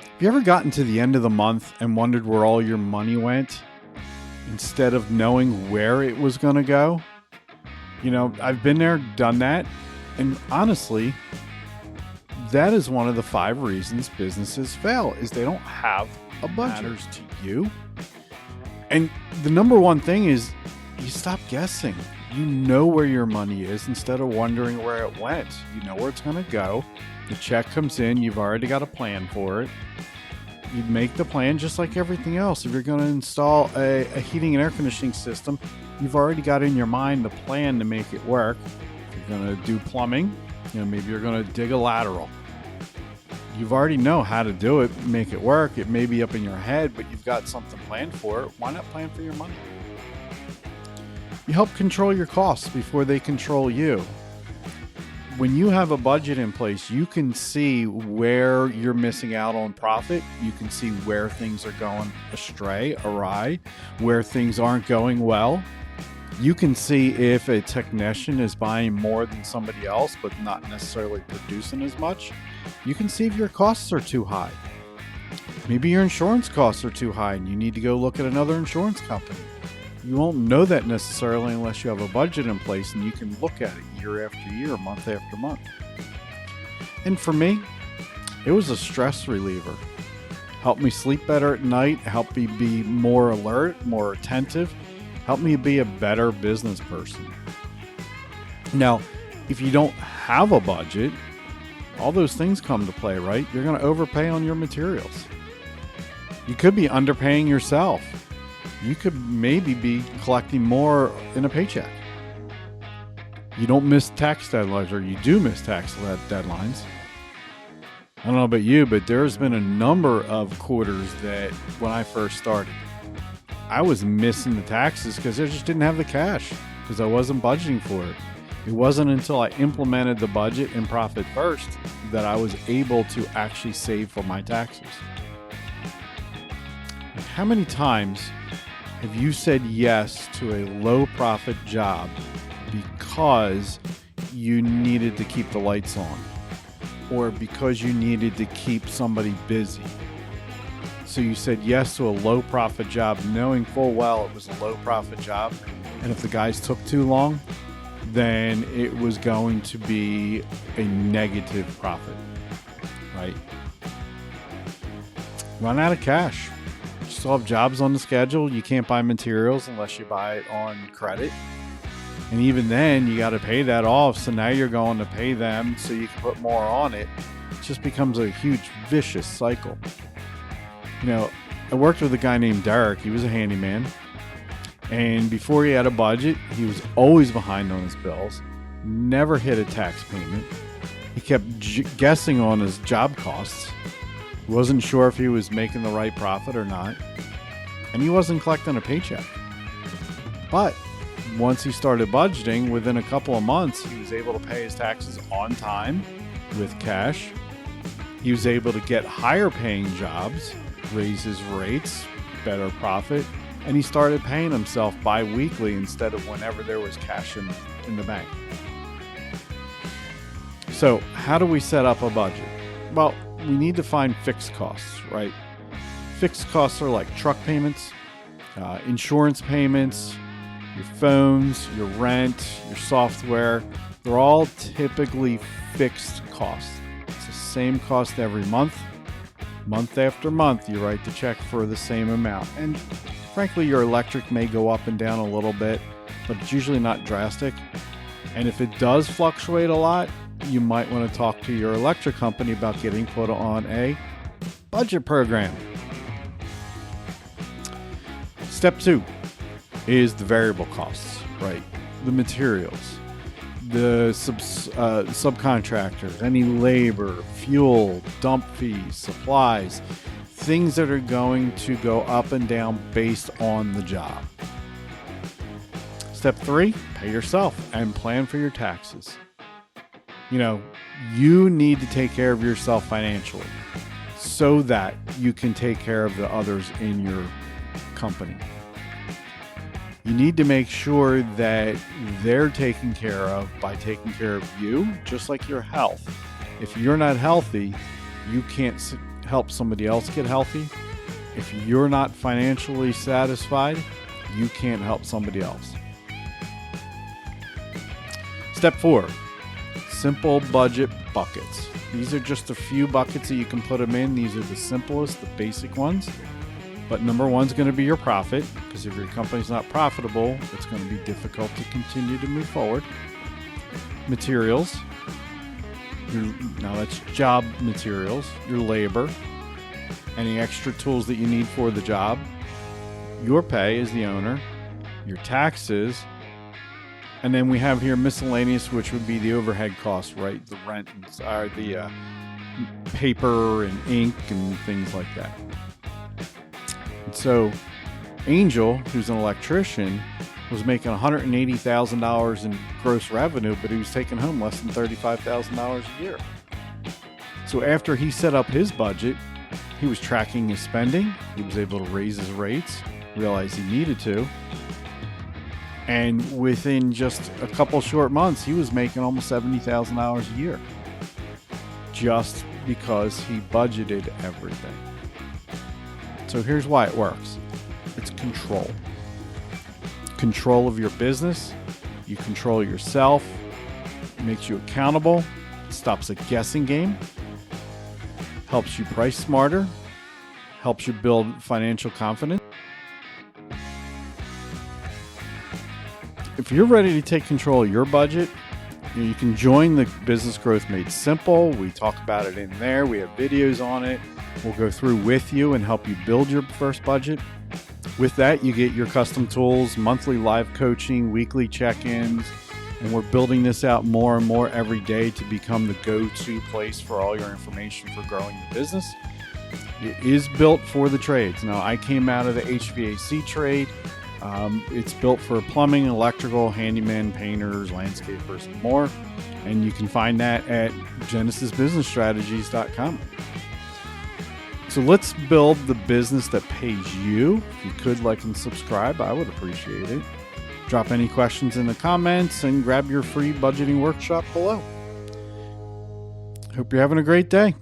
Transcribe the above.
Have you ever gotten to the end of the month and wondered where all your money went instead of knowing where it was going to go? I've been there, done that. And honestly, that is one of the 5 reasons businesses fail is they don't have a budget. Matters to you. And the number one thing is you stop guessing. You know where your money is instead of wondering where it went. You know where it's going to go. The check comes in. You've already got a plan for it. You'd make the plan just like everything else. If you're going to install a heating and air conditioning system, you've already got in your mind the plan to make it work. If you're going to do plumbing, maybe you're going to dig a lateral. You've already know how to do it, make it work. It may be up in your head, but you've got something planned for it. Why not plan for your money? You help control your costs before they control you. When you have a budget in place, you can see where you're missing out on profit. You can see where things are going awry, where things aren't going well. You can see if a technician is buying more than somebody else, but not necessarily producing as much. You can see if your costs are too high. Maybe your insurance costs are too high and you need to go look at another insurance company. You won't know that necessarily unless you have a budget in place and you can look at it year after year, month after month. And for me, it was a stress reliever. Helped me sleep better at night, helped me be more alert, more attentive, helped me be a better business person. Now, if you don't have a budget, all those things come to play, right? You're going to overpay on your materials. You could be underpaying yourself. You could maybe be collecting more in a paycheck. You don't miss tax deadlines, or you do miss tax deadlines. I don't know about you, but there's been a number of quarters that when I first started, I was missing the taxes because I just didn't have the cash because I wasn't budgeting for it. It wasn't until I implemented the budget and profit first that I was able to actually save for my taxes. How many times have you said yes to a low profit job because you needed to keep the lights on or because you needed to keep somebody busy? So you said yes to a low profit job knowing full well it was a low profit job, and if the guys took too long, then it was going to be a negative profit, right? Run out of cash. You still have jobs on the schedule. You can't buy materials unless you buy it on credit. And even then, you got to pay that off. So now you're going to pay them so you can put more on it. It just becomes a huge vicious cycle. I worked with a guy named Derek. He was a handyman. And before he had a budget, he was always behind on his bills, never hit a tax payment. He kept guessing on his job costs. He wasn't sure if he was making the right profit or not. And he wasn't collecting a paycheck. But once he started budgeting, within a couple of months, he was able to pay his taxes on time with cash. He was able to get higher paying jobs, raise his rates, better profit. And he started paying himself bi-weekly instead of whenever there was cash in the bank. So how do we set up a budget? Well, we need to find fixed costs, right? Fixed costs are like truck payments, insurance payments, your phones, your rent, your software. They're all typically fixed costs. It's the same cost every month. Month after month, you write the check for the same amount. And frankly, your electric may go up and down a little bit, but it's usually not drastic. And if it does fluctuate a lot, you might want to talk to your electric company about getting put on a budget program. Step 2 is the variable costs, right? The materials, the subcontractors, any labor, fuel, dump fees, supplies, things that are going to go up and down based on the job. Step 3, pay yourself and plan for your taxes. You need to take care of yourself financially so that you can take care of the others in your company. You need to make sure that they're taken care of by taking care of you, just like your health. If you're not healthy, you can't help somebody else get healthy. If you're not financially satisfied, you can't help somebody else. Step 4, simple budget buckets. These are just a few buckets that you can put them in. These are the simplest, the basic ones. But number 1 is going to be your profit, because if your company's not profitable, it's going to be difficult to continue to move forward. Materials. Now that's job materials, your labor, any extra tools that you need for the job, your pay as the owner, your taxes, and then we have here miscellaneous, which would be the overhead costs, right? The rent, the paper and ink and things like that. And so Angel, who's an electrician, was making $180,000 in gross revenue, but he was taking home less than $35,000 a year. So after he set up his budget, he was tracking his spending. He was able to raise his rates, realized he needed to. And within just a couple short months, he was making almost $70,000 a year, just because he budgeted everything. So here's why it works. It's control. Control of your business. You control yourself. It makes you accountable. It stops a guessing game. Helps you price smarter. Helps you build financial confidence. If you're ready to take control of your budget, you can join the Business Growth Made Simple. We talk about it in there. We have videos on it. We'll go through with you and help you build your first budget. With that, you get your custom tools, monthly live coaching, weekly check-ins, and we're building this out more and more every day to become the go-to place for all your information for growing the business. It is built for the trades. Now, I came out of the HVAC trade. It's built for plumbing, electrical, handyman, painters, landscapers, and more. And you can find that at genesisbusinessstrategies.com. So let's build the business that pays you. If you could like and subscribe, I would appreciate it. Drop any questions in the comments and grab your free budgeting workshop below. Hope you're having a great day.